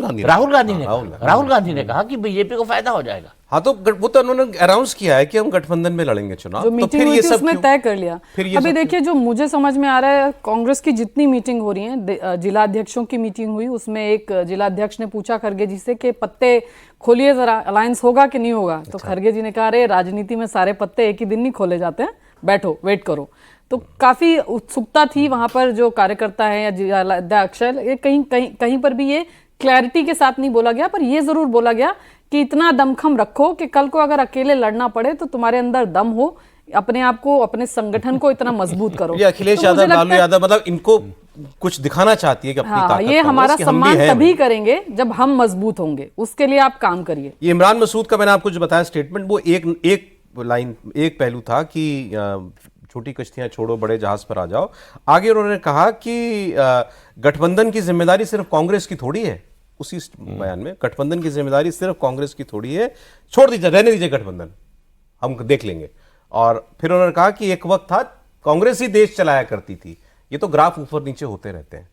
राहुल गांधी ने कहा कि बीजेपी को फायदा हो जाएगा। हाँ, तो वो तो उन्होंने अनाउंस किया है कि हम गठबंधन में लड़ेंगे चुनाव, तो फिर ये सब उसमें तय कर लिया। अभी देखिए, जो मुझे समझ में आ रहा है, कांग्रेस की जितनी मीटिंग हो रही है, जिला अध्यक्षों की मीटिंग हुई, उसमें एक जिला अध्यक्ष ने पूछा खरगे जी से कि पत्ते खोलिए जरा, अलायंस होगा कि नहीं होगा। तो खरगे जी ने कहा, अरे राजनीति में सारे पत्ते एक ही दिन नहीं खोले जाते हैं, बैठो, वेट करो। तो काफी उत्सुकता थी वहां पर जो कार्यकर्ता है या अध्यक्ष है, ये कहीं पर भी ये क्लैरिटी के साथ नहीं बोला गया, पर ये जरूर बोला गया कि इतना दमखम रखो कि कल को अगर अकेले लड़ना पड़े तो तुम्हारे अंदर दम हो, अपने आप को, अपने संगठन को इतना मजबूत करो। ये अखिलेश तो मुझे यादव, लालू लगता है- यादव मतलब इनको कुछ दिखाना चाहती है कि अपनी हाँ, ताकत ये कांग्रेस हमारा की, हम भी सम्मान हैं तभी भाई। करेंगे जब हम मजबूत होंगे, उसके लिए आप काम करिए। ये इमरान मसूद का मैंने आपको जो बताया स्टेटमेंट, वो एक लाइन, एक पहलू था कि छोटी कश्तियां छोड़ो, बड़े जहाज पर आ जाओ। आगे उन्होंने कहा कि गठबंधन की जिम्मेदारी सिर्फ कांग्रेस की थोड़ी है। उसी बयान में गठबंधन की जिम्मेदारी सिर्फ कांग्रेस की थोड़ी है, छोड़ दीजिए, रहने दीजिए गठबंधन, हम देख लेंगे। और फिर उन्होंने कहा कि एक वक्त था कांग्रेस ही देश चलाया करती थी, ये तो ग्राफ ऊपर नीचे होते रहते हैं।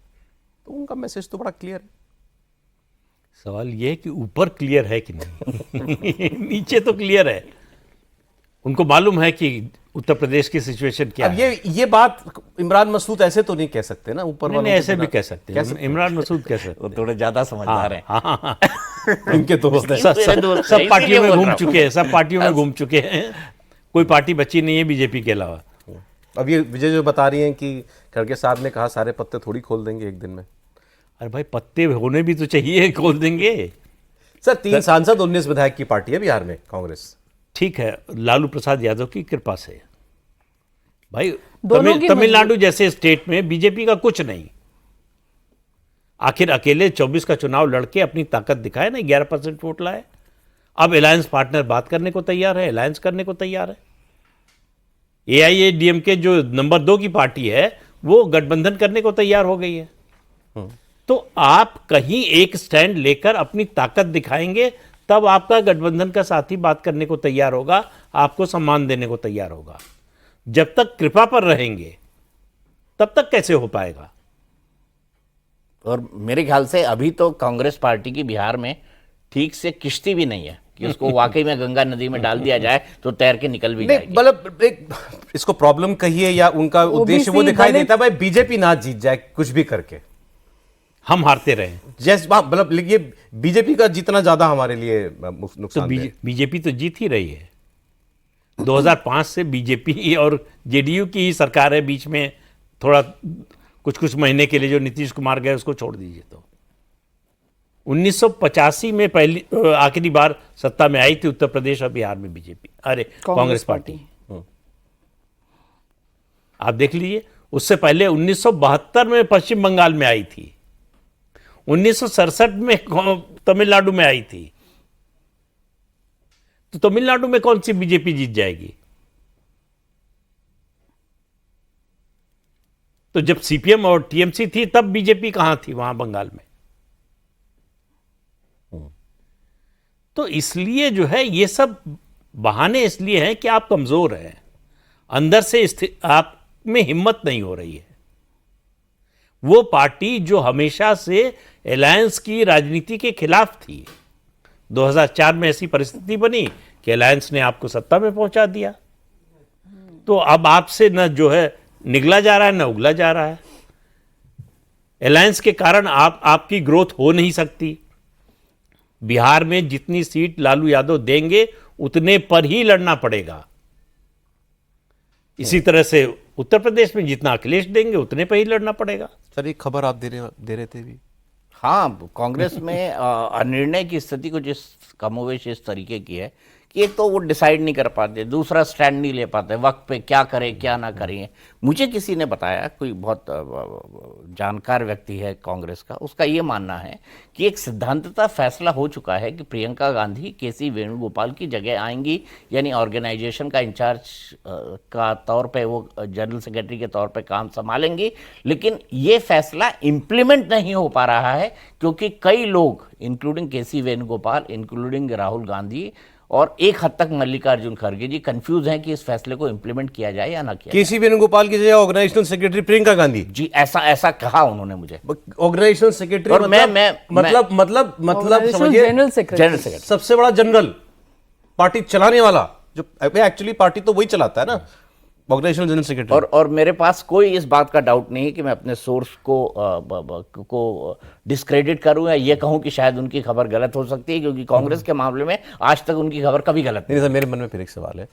तो उनका मैसेज तो बड़ा क्लियर है। सवाल यह है कि ऊपर क्लियर है कि नहीं नीचे तो क्लियर है। उनको मालूम है कि उत्तर प्रदेश की सिचुएशन क्या अब है। ये बात इमरान मसूद ऐसे तो नहीं कह सकते ना, ऊपर नहीं, वालों नहीं, के ऐसे बिना। भी कह सकते हैं, इमरान मसूद कह सकते वो थोड़े ज्यादा समझदार हैं। हैं। इनके दोस्त हैं। सब पार्टियों में घूम चुके हैं, सब पार्टियों में घूम चुके हैं, कोई पार्टी बची नहीं है बीजेपी के अलावा। अब ये विजय जो बता रही हैं कि खड़गे साहब ने कहा सारे पत्ते थोड़ी खोल देंगे एक दिन में। अरे भाई, पत्ते होने भी तो चाहिए, खोल देंगे। सर 3 सांसद 19 विधायक की पार्टी है बिहार में कांग्रेस। ठीक है, लालू प्रसाद यादव की कृपा से भाई। दोनों की तमिलनाडु जैसे स्टेट में बीजेपी का कुछ नहीं, आखिर अकेले 24 का चुनाव लड़के अपनी ताकत दिखाए ना, 11% वोट लाए। अब अलायंस पार्टनर बात करने को तैयार है, अलायंस करने को तैयार है। AIADMK जो नंबर 2 की पार्टी है, वो गठबंधन करने को तैयार हो गई है। तो आप कहीं एक स्टैंड लेकर अपनी ताकत दिखाएंगे, तब आपका गठबंधन का साथी बात करने को तैयार होगा, आपको सम्मान देने को तैयार होगा। जब तक कृपा पर रहेंगे तब तक कैसे हो पाएगा? और मेरे ख्याल से अभी तो कांग्रेस पार्टी की बिहार में ठीक से किश्ती भी नहीं है कि उसको वाकई में गंगा नदी में डाल दिया जाए तो तैर के निकल भी नहीं, जाएगी। मतलब एक इसको प्रॉब्लम कहिए या उनका उद्देश्य वो दिखाई देता है, भाई बीजेपी ना जीत जाए कुछ भी करके, हम हारते रहे जैसे मतलब ये बीजेपी का जितना ज्यादा हमारे लिए तो नुकसान है। बीजेपी तो जीत ही रही है। 2005 से बीजेपी और जेडीयू की ही सरकार है, बीच में थोड़ा कुछ महीने के लिए जो नीतीश कुमार गए उसको छोड़ दीजिए तो 1985 में पहली आखिरी बार सत्ता में आई थी उत्तर प्रदेश और बिहार में बीजेपी, अरे कांग्रेस पार्टी। आप देख लीजिए, उससे पहले 1972 में पश्चिम बंगाल में आई थी, 1967 में तमिलनाडु में आई थी। तो तमिलनाडु में कौन सी बीजेपी जीत जाएगी? तो जब सीपीएम और टीएमसी थी तब बीजेपी कहां थी वहां बंगाल में? तो इसलिए जो है ये सब बहाने इसलिए हैं कि आप कमजोर हैं, अंदर से आप में हिम्मत नहीं हो रही है। वो पार्टी जो हमेशा से अलायंस की राजनीति के खिलाफ थी, 2004 में ऐसी परिस्थिति बनी कि अलायंस ने आपको सत्ता में पहुंचा दिया। तो अब आपसे न जो है निगला जा रहा है, न उगला जा रहा है। अलायंस के कारण आपकी ग्रोथ हो नहीं सकती। बिहार में जितनी सीट लालू यादव देंगे उतने पर ही लड़ना पड़ेगा। इसी तरह से उत्तर प्रदेश में जितना अखिलेश देंगे उतने पर ही लड़ना पड़ेगा। सर एक खबर आप दे रहे थे भी। हाँ, कांग्रेस में अनिर्णय की स्थिति कुछ इस कमोवेश इस तरीके की है कि एक तो वो डिसाइड नहीं कर पाते, दूसरा स्टैंड नहीं ले पाते, वक्त पे क्या करें क्या ना करें। मुझे किसी ने बताया, कोई बहुत जानकार व्यक्ति है कांग्रेस का, उसका ये मानना है कि एक सिद्धांततः फैसला हो चुका है कि प्रियंका गांधी केसी वेणुगोपाल की जगह आएंगी, यानी ऑर्गेनाइजेशन का इंचार्ज का तौर पे वो जनरल सेक्रेटरी के तौर पे काम संभालेंगी। लेकिन ये फैसला इम्प्लीमेंट नहीं हो पा रहा है क्योंकि कई लोग इंक्लूडिंग केसी वेणुगोपाल, इंक्लूडिंग राहुल गांधी और एक हद तक मल्लिकार्जुन खड़गे जी कंफ्यूज हैं कि इस फैसले को इंप्लीमेंट किया जाए या ना किया जाए। केसी वेणुगोपाल की जगह ऑर्गेनाइजेशनल सेक्रेटरी प्रियंका गांधी जी, ऐसा कहा उन्होंने मुझे। ऑर्गेनाइजेशनल सेक्रेटरी और मतलब समझिए जनरल सेक्रेटरी, जनरल सेक्रेटरी सबसे बड़ा जनरल, पार्टी चलाने वाला, जो एक्चुअली पार्टी तो वही चलाता है ना, ऑर्गेनाइजेशनल जनरल सेक्रेटरी। और मेरे पास कोई इस बात का डाउट नहीं है कि मैं अपने सोर्स को डिस्क्रेडिट करूं या ये कहूं कि शायद उनकी खबर गलत हो सकती है, क्योंकि कांग्रेस के मामले में आज तक उनकी खबर कभी गलत नहीं सर, मेरे मन में फिर एक सवाल है।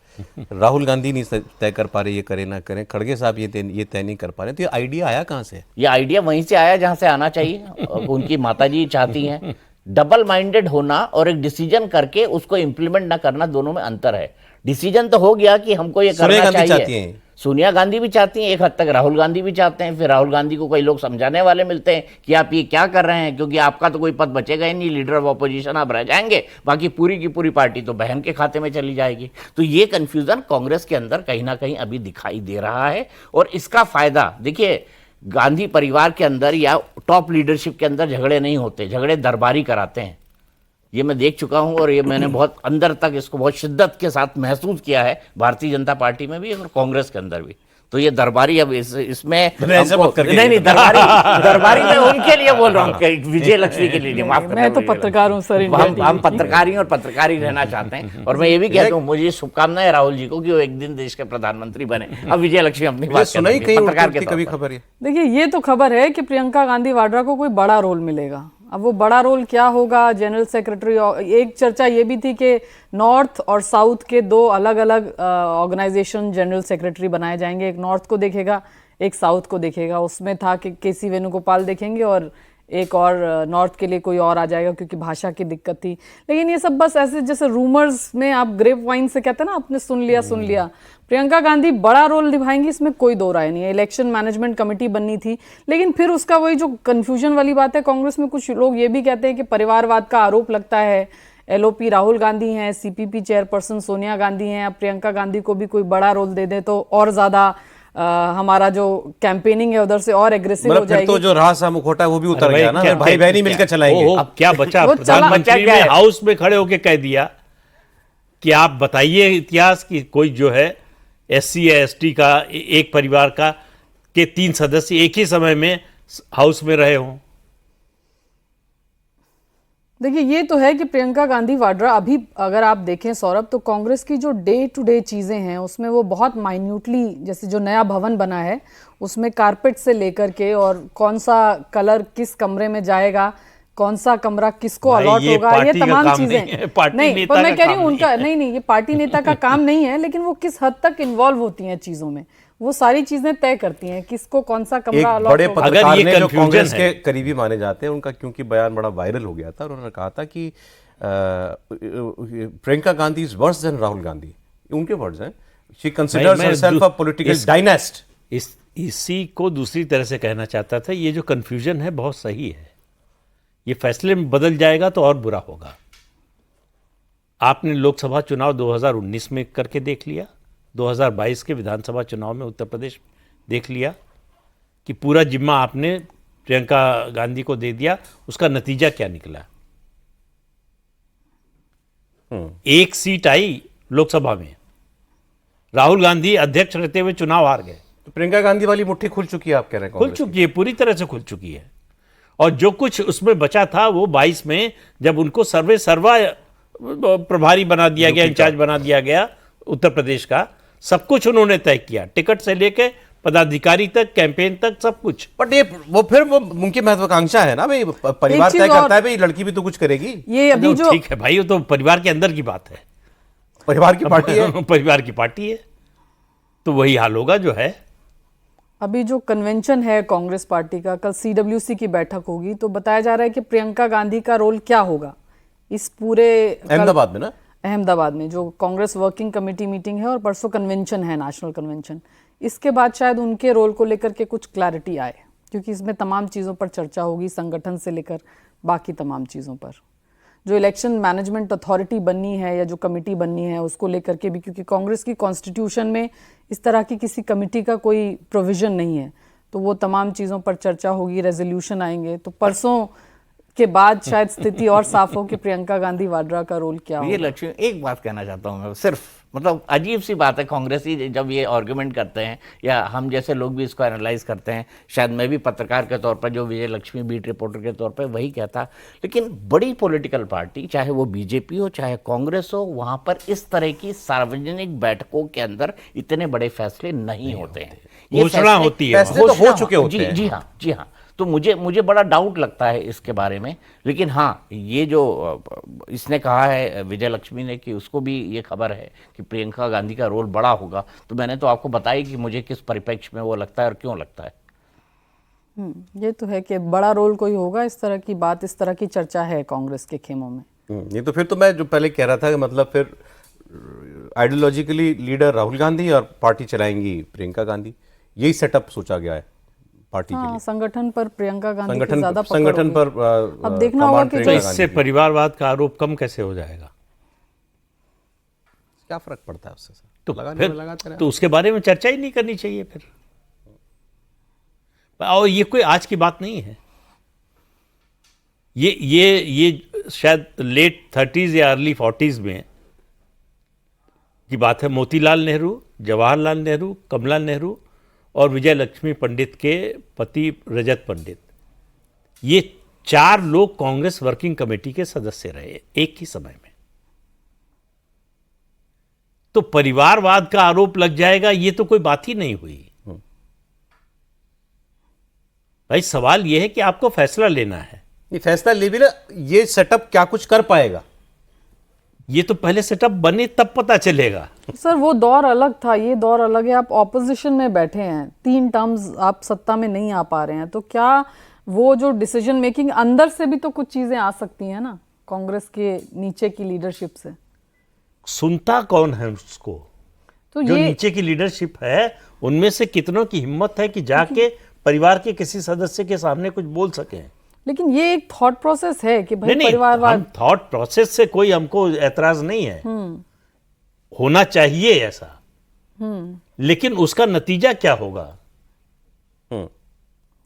राहुल गांधी नहीं तय कर पा रहे ये करें ना करें, खड़गे साहब ये तय नहीं कर पा रहे, तो ये आइडिया आया कहाँ से? ये आइडिया वहीं से आया जहां से आना चाहिए। उनकी माताजी चाहती हैं। डबल माइंडेड होना और एक डिसीजन करके उसको इंप्लीमेंट ना करना, दोनों में अंतर है। डिसीजन तो हो गया कि हमको ये करना चाहिए, सोनिया गांधी भी चाहती हैं, एक हद तक राहुल गांधी भी चाहते हैं। फिर राहुल गांधी को कई लोग समझाने वाले मिलते हैं कि आप ये क्या कर रहे हैं, क्योंकि आपका तो कोई पद बचेगा ही नहीं, लीडर ऑफ ऑपोजिशन आप रह जाएंगे, बाकी पूरी की पूरी पार्टी तो बहन के खाते में चली जाएगी। तो ये कंफ्यूजन कांग्रेस के अंदर कहीं ना कहीं अभी दिखाई दे रहा है। और इसका फायदा देखिए, गांधी परिवार के अंदर या टॉप लीडरशिप के अंदर झगड़े नहीं होते, झगड़े दरबारी कराते हैं। ये मैं देख चुका हूं और ये मैंने बहुत अंदर तक इसको बहुत शिद्दत के साथ महसूस किया है, भारतीय जनता पार्टी में भी और कांग्रेस के अंदर भी। तो ये दरबारी अब इसमें नहीं दरबारी मैं उनके लिए बोल रहा हूँ, विजय लक्ष्मी के लिए। मैं तो पत्रकार हूँ सर, हम पत्रकार ही और पत्रकार ही रहना चाहते हैं। और मैं ये भी कहता हूँ, मुझे शुभकामनाएं राहुल जी को कि वो एक दिन देश के प्रधानमंत्री बने। अब विजय लक्ष्मी अपनी बात सुनाई पत्रकार के कभी खबर है? देखिए, ये तो खबर है कि प्रियंका गांधी वाड्रा को कोई बड़ा रोल मिलेगा। अब वो बड़ा रोल क्या होगा, जनरल सेक्रेटरी। एक चर्चा ये भी थी कि नॉर्थ और साउथ के दो अलग अलग ऑर्गेनाइजेशन जनरल सेक्रेटरी बनाए जाएंगे, एक नॉर्थ को देखेगा, एक साउथ को देखेगा। उसमें था कि केसी वेणुगोपाल देखेंगे और एक और नॉर्थ के लिए कोई और आ जाएगा, क्योंकि भाषा की दिक्कत थी। लेकिन ये सब बस ऐसे जैसे रूमर्स में आप ग्रेप वाइन से कहते हैं ना, आपने सुन लिया। प्रियंका गांधी बड़ा रोल निभाएंगी, इसमें कोई दो राय नहीं है। इलेक्शन मैनेजमेंट कमेटी बननी थी, लेकिन फिर उसका वही जो कंफ्यूजन वाली बात है, कांग्रेस में कुछ लोग ये भी कहते हैं कि परिवारवाद का आरोप लगता है। एलओपी राहुल गांधी हैं, सीपीपी चेयरपर्सन सोनिया गांधी हैं। अब प्रियंका गांधी को भी कोई बड़ा रोल दे दे तो और ज्यादा हमारा जो कैंपेनिंग है उधर से और एग्रेसिव हो जाएगी। तो जो रहा सा मुखौटा है वो भी उतर गया ना, भाई बहनी मिलकर चलाएंगे। अब क्या बचा? प्रधानमंत्री ने हाउस में खड़े होकर कह दिया कि आप बताइए इतिहास की कोई जो है एससी या एसटी का एक परिवार का के 3 सदस्य एक ही समय में हाउस में रहे हों। देखिए, ये तो है कि प्रियंका गांधी वाड्रा अभी अगर आप देखें सौरभ, तो कांग्रेस की जो डे टू डे चीजें हैं उसमें वो बहुत माइन्यूटली, जैसे जो नया भवन बना है उसमें कारपेट से लेकर के और कौन सा कलर किस कमरे में जाएगा, कौन सा कमरा किसको अलॉट होगा, ये तमाम चीजें नहीं, पर मैं कह रही हूँ उनका नहीं, ये पार्टी नेता का काम नहीं है, लेकिन वो किस हद तक इन्वॉल्व होती हैं चीजों में, वो सारी चीजें तय करती हैं किसको कौन सा कमरा अलॉट होगा। बड़े पत्रकार ने जो कांग्रेस के करीबी माने जाते हैं, उनका क्योंकि बयान बड़ा वायरल हो गया था, उन्होंने कहा था कि Priyanka Gandhi is worse than Rahul Gandhi. उनके वर्ड्स हैं, she considers herself a political dynast. इसी को दूसरी तरह से कहना चाहता था, ये जो कंफ्यूजन है बहुत सही है, ये फैसले में बदल जाएगा तो और बुरा होगा। आपने लोकसभा चुनाव 2019 में करके देख लिया, 2022 के विधानसभा चुनाव में उत्तर प्रदेश देख लिया कि पूरा जिम्मा आपने प्रियंका गांधी को दे दिया, उसका नतीजा क्या निकला? एक सीट आई लोकसभा में, राहुल गांधी अध्यक्ष रहते हुए चुनाव हार गए। तो प्रियंका गांधी वाली मुट्ठी खुल चुकी है, आप कह रहे हैं? खुल चुकी है, पूरी तरह से खुल चुकी है। और जो कुछ उसमें बचा था वो 22 में जब उनको सर्वा प्रभारी बना दिया गया, इंचार्ज बना दिया गया उत्तर प्रदेश का, सब कुछ उन्होंने तय किया, टिकट से लेके पदाधिकारी तक, कैंपेन तक, सब कुछ। बट ये वो उनकी महत्वाकांक्षा है ना भाई, परिवार तय करता है भाई, लड़की भी तो कुछ करेगी। ये अभी जो ठीक है भाई, वो तो परिवार के अंदर की बात है, परिवार की पार्टी है। परिवार की पार्टी है, तो वही हाल होगा जो है। अभी जो कन्वेंशन है कांग्रेस पार्टी का, कल सीडब्ल्यूसी की बैठक होगी, तो बताया जा रहा है कि प्रियंका गांधी का रोल क्या होगा इस पूरे अहमदाबाद में ना, अहमदाबाद में जो कांग्रेस वर्किंग कमेटी मीटिंग है और परसों कन्वेंशन है, नेशनल कन्वेंशन। इसके बाद शायद उनके रोल को लेकर के कुछ क्लैरिटी आए, क्योंकि इसमें तमाम चीज़ों पर चर्चा होगी, संगठन से लेकर बाकी तमाम चीज़ों पर। जो इलेक्शन मैनेजमेंट अथॉरिटी बननी है या जो कमेटी बननी है उसको लेकर के भी, क्योंकि कांग्रेस की कॉन्स्टिट्यूशन में इस तरह की किसी कमेटी का कोई प्रोविजन नहीं है, तो वो तमाम चीज़ों पर चर्चा होगी, रेजोल्यूशन आएंगे। तो परसों के बाद शायद स्थिति और साफ हो कि प्रियंका गांधी वाड्रा का रोल क्या ये होगा। लक्ष्मी, एक बात कहना चाहता हूँ मैं सिर्फ, मतलब अजीब सी बात है, कांग्रेसी जब ये आर्गुमेंट करते हैं या हम जैसे लोग भी इसको एनालाइज करते हैं, शायद मैं भी पत्रकार के तौर पर, जो विजय लक्ष्मी बीट रिपोर्टर के तौर पर वही कहता, लेकिन बड़ी पॉलिटिकल पार्टी चाहे वो बीजेपी हो चाहे कांग्रेस हो, वहाँ पर इस तरह की सार्वजनिक बैठकों के अंदर इतने बड़े फैसले नहीं होते हैं। ये घोषणा फैसले- होती है, फैसले तो हो चुके होते जी हैं। जी हाँ, जी हाँ। तो मुझे बड़ा डाउट लगता है इसके बारे में, लेकिन हाँ, ये जो इसने कहा है विजय लक्ष्मी ने कि उसको भी ये खबर है कि प्रियंका गांधी का रोल बड़ा होगा, तो मैंने तो आपको बताया कि मुझे किस परिप्रेक्ष्य में वो लगता है और क्यों लगता है। ये तो है कि बड़ा रोल कोई होगा, इस तरह की बात, इस तरह की चर्चा है कांग्रेस के खेमों में। ये तो फिर तो मैं जो पहले कह रहा था कि मतलब फिर आइडियोलॉजिकली लीडर राहुल गांधी और पार्टी चलाएंगी प्रियंका गांधी, यही सेटअप सोचा गया है पार्टी के हाँ, लिए। संगठन पर प्रियंका गांधी की संगठन ज्यादा पकड़ संगठन होगी। पर अब देखना होगा कमांड कि तो प्रियंका इससे गांधी की। परिवारवाद का आरोप कम कैसे हो जाएगा? क्या फर्क पड़ता है उससे सर? तो लगाने में लगाते फिर रहे। तो उसके बारे में चर्चा ही नहीं करनी चाहिए फिर। और ये कोई आज की बात नहीं है, ये शायद लेट 30s या अर्ली 40s में की बात है। मोतीलाल नेहरू, जवाहरलाल नेहरू, कमला नेहरू और विजय लक्ष्मी पंडित के पति रजत पंडित, ये 4 लोग कांग्रेस वर्किंग कमेटी के सदस्य रहे एक ही समय में। तो परिवारवाद का आरोप लग जाएगा, ये तो कोई बात ही नहीं हुई। भाई सवाल यह है कि आपको फैसला लेना है। ये फैसला ले भी ना, ये सेटअप क्या कुछ कर पाएगा? ये तो पहले सेटअप बने तब पता चलेगा। सर वो दौर अलग था, ये दौर अलग है। आप ऑपोजिशन में बैठे हैं, 3 टर्म्स आप सत्ता में नहीं आ पा रहे हैं, तो क्या वो जो डिसीजन मेकिंग अंदर से भी तो कुछ चीजें आ सकती हैं ना, कांग्रेस के नीचे की लीडरशिप से। सुनता कौन है उसको? तो जो ये नीचे की लीडरशिप है उनमें से कितनों की हिम्मत है कि जाके परिवार के किसी सदस्य के सामने कुछ बोल सके? लेकिन ये एक थॉट प्रोसेस है कि भाई नहीं, परिवारवाद। हम थॉट प्रोसेस से कोई हमको ऐतराज नहीं है, होना चाहिए ऐसा, लेकिन उसका नतीजा क्या होगा?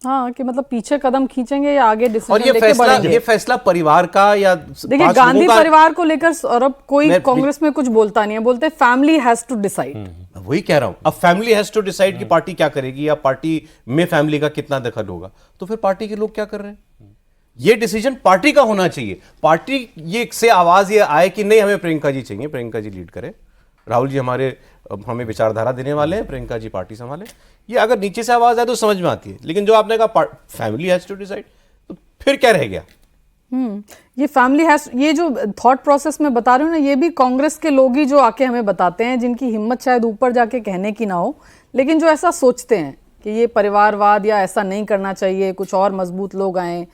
हाँ, कि मतलब पीछे कदम खींचेंगे या आगे और डिसीजन ये लेके फैसला, बढ़ेंगे। ये फैसला परिवार का या देखिए, 5 गांधी लोगों का, परिवार को लेकर सौरभ कोई मैं- कांग्रेस में कुछ बोलता नहीं है, बोलते फैमिली हैज टू डिसाइड। वही कह रहा हूं। अब फैमिली हैज टू डिसाइड कि पार्टी क्या करेगी या पार्टी में फैमिली का कितना दखल होगा, तो फिर पार्टी के लोग क्या कर रहे हैं? ये डिसीजन पार्टी का होना चाहिए। पार्टी ये से आवाज ये आए कि नहीं, हमें प्रियंका जी चाहिए, प्रियंका जी लीड करें, राहुल जी हमें विचारधारा देने वाले हैं, प्रियंका जी पार्टी संभाले। ये अगर नीचे से आवाज आए तो समझ में आती है, लेकिन जो आपने कहा फैमिली हैज टू डिसाइड, तो फिर क्या रह गया? ये फैमिली हैज, ये जो थॉट प्रोसेस में बता रही हूँ ना, ये भी कांग्रेस के लोग ही जो आके हमें बताते हैं, जिनकी हिम्मत शायद ऊपर जाके कहने की ना हो, लेकिन जो ऐसा सोचते हैं कि ये परिवारवाद या ऐसा नहीं करना चाहिए, कुछ और मजबूत लोग आए,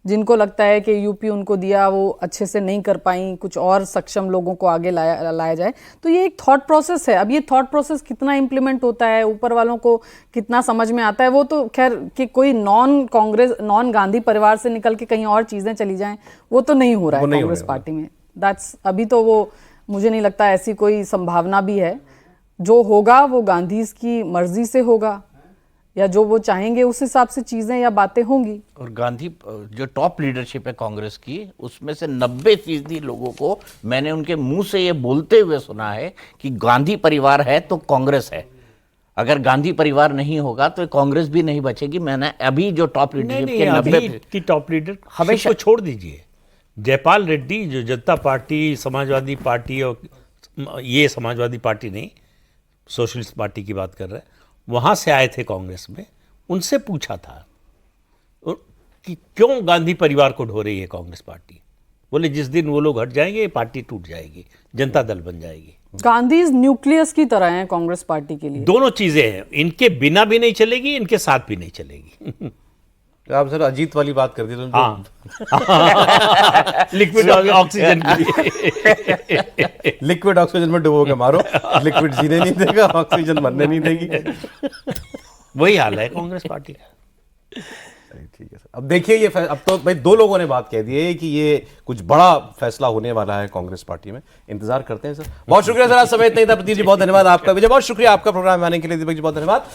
जिनको लगता है कि यूपी उनको दिया वो अच्छे से नहीं कर पाई, कुछ और सक्षम लोगों को आगे लाया जाए। तो ये एक थॉट प्रोसेस है। अब ये थॉट प्रोसेस कितना इम्प्लीमेंट होता है, ऊपर वालों को कितना समझ में आता है, वो तो खैर कि कोई नॉन गांधी परिवार से निकल के कहीं और चीजें चली जाएं, वो तो नहीं हो रहा है कांग्रेस पार्टी में। दैट्स अभी तो वो, मुझे नहीं लगता ऐसी कोई संभावना भी है। जो होगा वो गांधीज की मर्जी से होगा, या जो वो चाहेंगे उस हिसाब से चीजें या बातें होंगी। और गांधी जो टॉप लीडरशिप है कांग्रेस की, उसमें से 90% लोगों को मैंने उनके मुंह से ये बोलते हुए सुना है कि गांधी परिवार है तो कांग्रेस है, अगर गांधी परिवार नहीं होगा तो कांग्रेस भी नहीं बचेगी। मैंने अभी जो टॉप लीडरशिप के 90 अभी की टॉप लीडर हमेशा- को छोड़ दीजिए। जयपाल रेड्डी जो जनता पार्टी, समाजवादी पार्टी, और ये समाजवादी पार्टी नहीं, सोशलिस्ट पार्टी की बात कर रहे हैं, वहाँ से आए थे कांग्रेस में, उनसे पूछा था कि क्यों गांधी परिवार को ढो रही है कांग्रेस पार्टी। बोले जिस दिन वो लोग हट जाएंगे पार्टी टूट जाएगी, जनता दल बन जाएगी। गांधी न्यूक्लियस की तरह हैं कांग्रेस पार्टी के लिए। दोनों चीजें हैं, इनके बिना भी नहीं चलेगी, इनके साथ भी नहीं चलेगी। आप सर अजीत वाली बात कर दी तो हाँ, लिक्विड ऑक्सीजन के लिए। लिक्विड ऑक्सीजन में डुबो के मारो, लिक्विड जीने नहीं देगा, ऑक्सीजन मरने नहीं देगी। वही हाल है कांग्रेस पार्टी का। ठीक है सर, अब देखिए ये अब तो भाई 2 लोगों ने बात कह दी है कि ये कुछ बड़ा फैसला होने वाला है कांग्रेस पार्टी में। इंतजार करते हैं सर। बहुत शुक्रिया सर, आज समय इतना ही था। प्रतीक जी बहुत धन्यवाद आपका, विजय बहुत शुक्रिया आपका प्रोग्राम में आने के लिए, दीपक जी बहुत धन्यवाद।